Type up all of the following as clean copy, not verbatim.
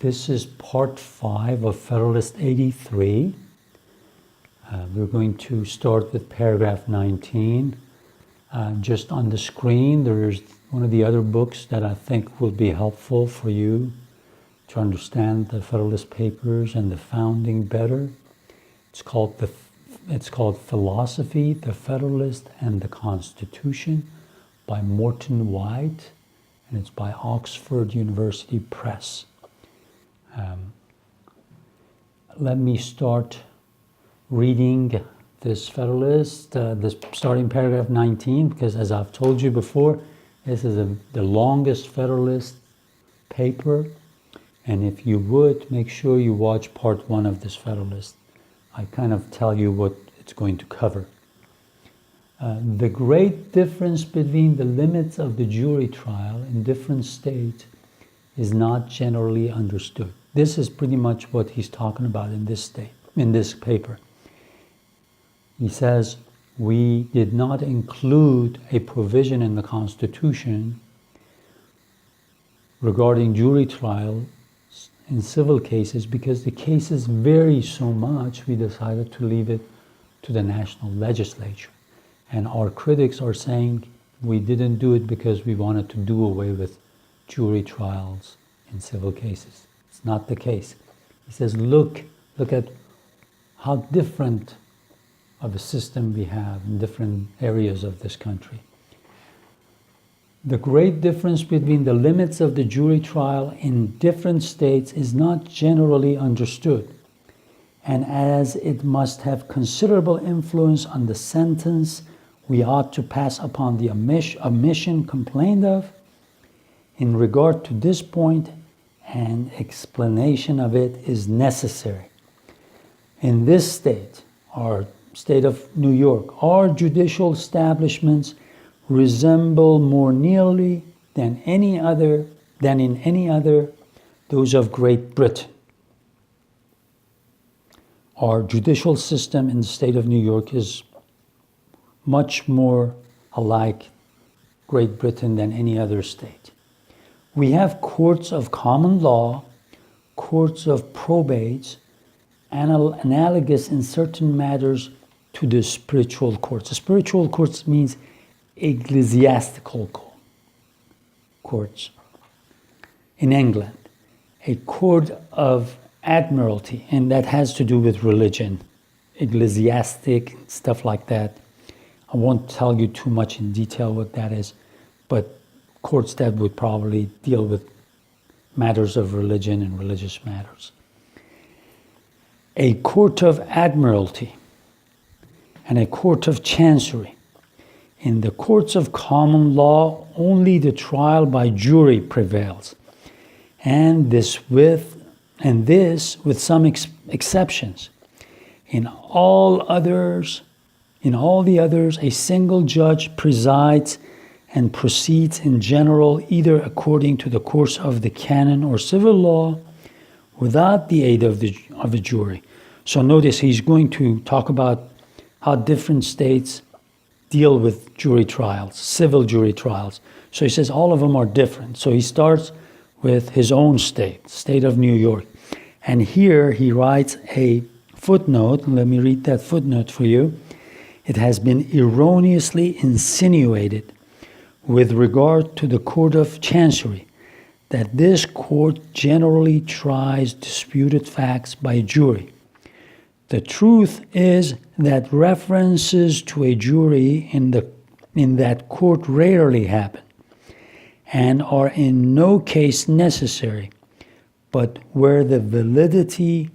This is part 5 of Federalist 83. We're going to start with paragraph 19. Just on the screen, there's one of the other books that I think will be helpful for you to understand the Federalist Papers and the founding better. It's called Philosophy, the Federalist, and the Constitution by Morton White, and it's by Oxford University Press. Let me start reading this Federalist, starting paragraph 19, because as I've told you before, this is the longest Federalist paper, and if you would, make sure you watch part 1 of this Federalist. I kind of tell you what it's going to cover. The great difference between the limits of the jury trial in different states is not generally understood. This is pretty much what he's talking about in this paper. He says, we did not include a provision in the Constitution regarding jury trials in civil cases because the cases vary so much, we decided to leave it to the national legislature. And our critics are saying we didn't do it because we wanted to do away with jury trials in civil cases. It's not the case. He says, look at how different of a system we have in different areas of this country. The great difference between the limits of the jury trial in different states is not generally understood, and as it must have considerable influence on the sentence we ought to pass upon the omission complained of. In regard to this point, an explanation of it is necessary. In this state, our state of New York, our judicial establishments resemble more nearly than in any other those of Great Britain. Our judicial system in the state of New York is much more alike Great Britain than any other state. We have courts of common law, courts of probates, analogous in certain matters to the spiritual courts. The spiritual courts means ecclesiastical courts. In England, a court of admiralty, and that has to do with religion, ecclesiastic, stuff like that. I won't tell you too much in detail what that is, but courts that would probably deal with matters of religion and religious matters. A court of admiralty and a court of chancery. In the courts of common law, only the trial by jury prevails, and this with some exceptions. In all the others, a single judge presides and proceeds in general either according to the course of the canon or civil law without the aid of a jury. So notice he's going to talk about how different states deal with jury trials, civil jury trials. So he says all of them are different. So he starts with his own state of New York. And here he writes a footnote. Let me read that footnote for you. It has been erroneously insinuated with regard to the Court of Chancery that this court generally tries disputed facts by jury. The truth is that references to a jury in that court rarely happen and are in no case necessary, but where the validity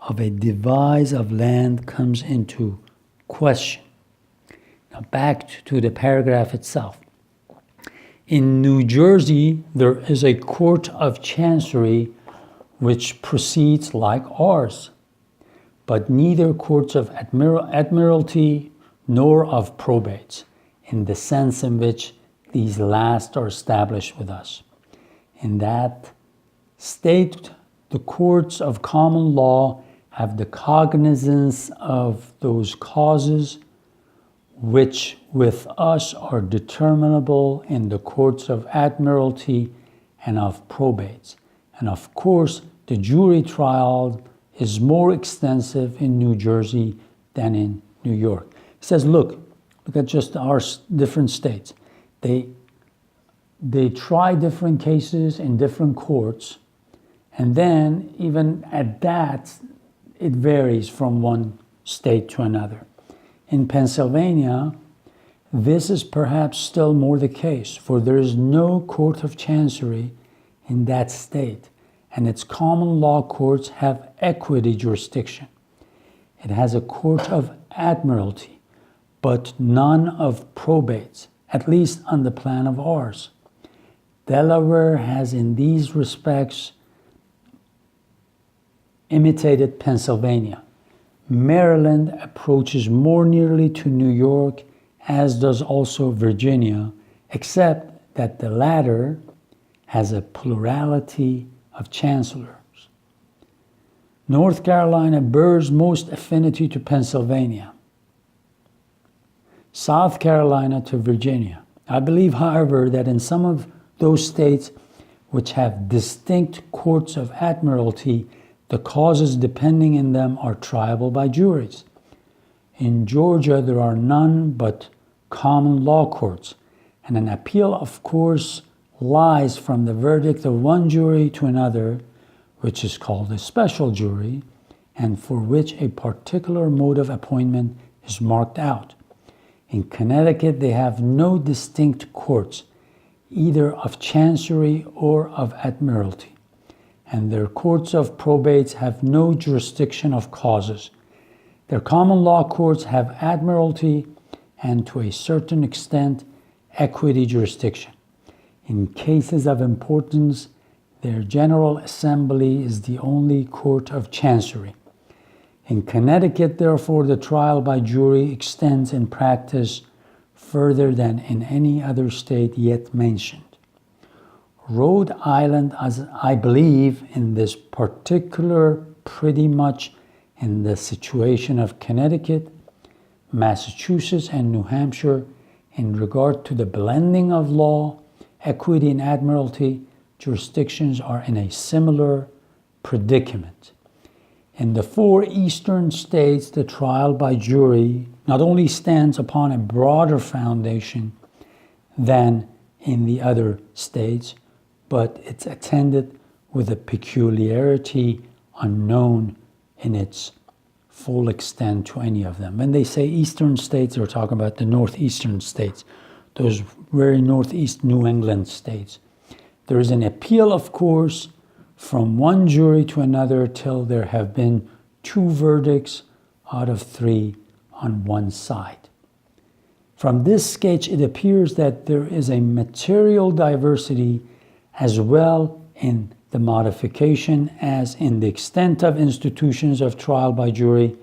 of a devise of land comes into question. Now back to the paragraph itself. In New Jersey, there is a court of chancery which proceeds like ours, but neither courts of admiralty nor of probates, in the sense in which these last are established with us. In that state, the courts of common law have the cognizance of those causes which with us are determinable in the courts of admiralty and of probates, And of course, the jury trial is more extensive in New Jersey than in New York. He says, look at just our different states. They try different cases in different courts, and then even at that, it varies from one state to another. In Pennsylvania, this is perhaps still more the case, for there is no court of chancery in that state, and its common law courts have equity jurisdiction. It has a court of admiralty, but none of probates, at least on the plan of ours. Delaware has in these respects imitated Pennsylvania. Maryland approaches more nearly to New York, as does also Virginia, except that the latter has a plurality of chancellors. North Carolina bears most affinity to Pennsylvania, South Carolina to Virginia. I believe, however, that in some of those states which have distinct courts of admiralty, the causes depending in them are triable by juries. In Georgia, there are none but common law courts, and an appeal, of course, lies from the verdict of one jury to another, which is called a special jury, and for which a particular mode of appointment is marked out. In Connecticut, they have no distinct courts, either of chancery or of admiralty, and their courts of probates have no jurisdiction of causes. Their common law courts have admiralty and, to a certain extent, equity jurisdiction. In cases of importance, their General Assembly is the only court of chancery. In Connecticut, therefore, the trial by jury extends in practice further than in any other state yet mentioned. Rhode Island, as I believe, in this particular, pretty much in the situation of Connecticut, Massachusetts, and New Hampshire, in regard to the blending of law, equity, and admiralty, jurisdictions are in a similar predicament. In the 4 eastern states, the trial by jury not only stands upon a broader foundation than in the other states, but it's attended with a peculiarity unknown in its full extent to any of them. When they say eastern states, they're talking about the northeastern states, those very northeast New England states. There is an appeal, of course, from one jury to another till there have been 2 verdicts out of 3 on one side. From this sketch, it appears that there is a material diversity as well in the modification as in the extent of institutions of trial by jury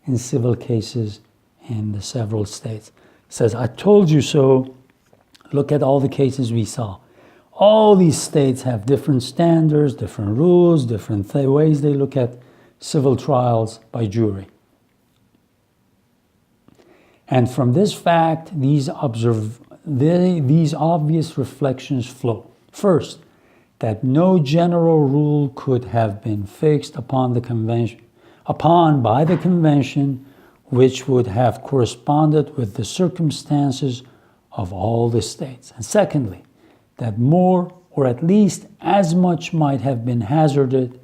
in civil cases in the several states. It says, I told you so. Look at all the cases we saw. All these states have different standards, different rules, different ways they look at civil trials by jury. And from this fact, these obvious reflections flow. First, that no general rule could have been fixed upon by the convention, which would have corresponded with the circumstances of all the states. And secondly, that more or at least as much might have been hazarded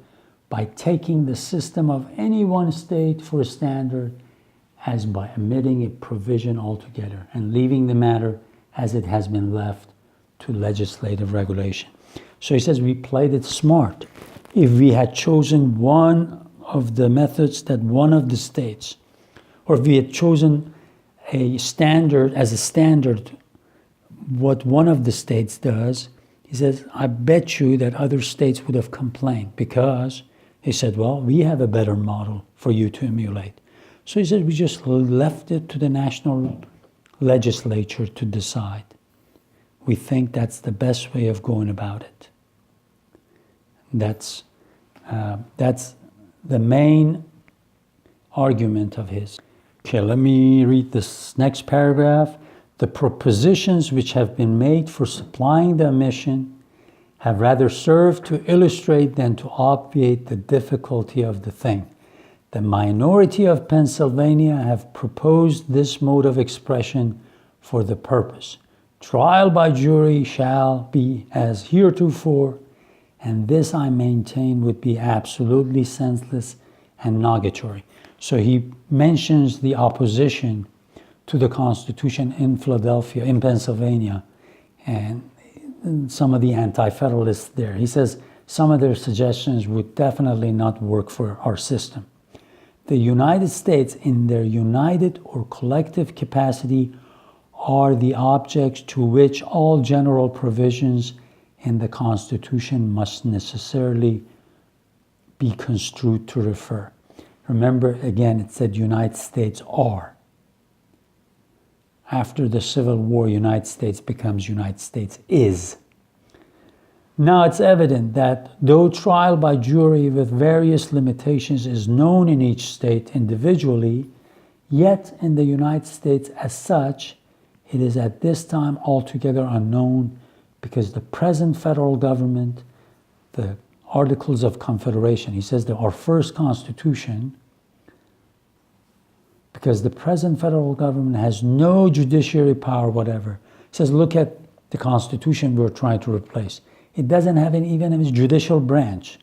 by taking the system of any one state for a standard as by omitting a provision altogether and leaving the matter as it has been left to legislative regulation. So he says we played it smart. If we had chosen one of the methods that one of the states, or if we had chosen a standard as a standard, what one of the states does, he says, I bet you that other states would have complained because he said, well, we have a better model for you to emulate. So he said, we just left it to the national legislature to decide. We think that's the best way of going about it. That's the main argument of his. Okay, let me read this next paragraph. The propositions which have been made for supplying the omission have rather served to illustrate than to obviate the difficulty of the thing. The minority of Pennsylvania have proposed this mode of expression for the purpose. Trial by jury shall be as heretofore, and this I maintain would be absolutely senseless and nugatory. So he mentions the opposition to the Constitution in Philadelphia, in Pennsylvania, and some of the anti-federalists there. He says some of their suggestions would definitely not work for our system. The United States, in their united or collective capacity, are the objects to which all general provisions in the Constitution must necessarily be construed to refer. Remember, again, it said United States are. After the Civil War, United States becomes United States is. Now it's evident that though trial by jury with various limitations is known in each state individually, yet in the United States as such, it is at this time altogether unknown because the present federal government, the Articles of Confederation, he says that our first Constitution, because the present federal government has no judiciary power whatever. He says, look at the Constitution we're trying to replace. It doesn't have even a judicial branch.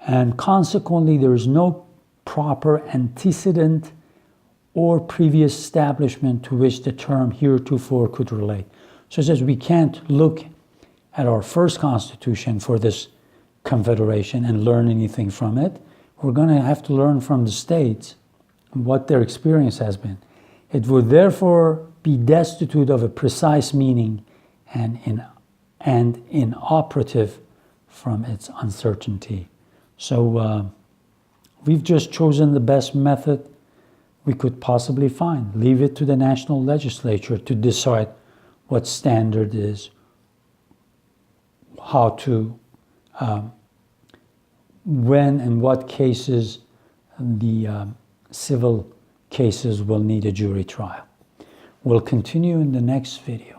And consequently, there is no proper antecedent or previous establishment to which the term heretofore could relate. So it says we can't look at our first Constitution for this confederation and learn anything from it. We're going to have to learn from the states what their experience has been. It would therefore be destitute of a precise meaning and inoperative from its uncertainty. So we've just chosen the best method we could possibly find. Leave it to the national legislature to decide what standard is, how to, when and what cases the civil cases will need a jury trial. We'll continue in the next video.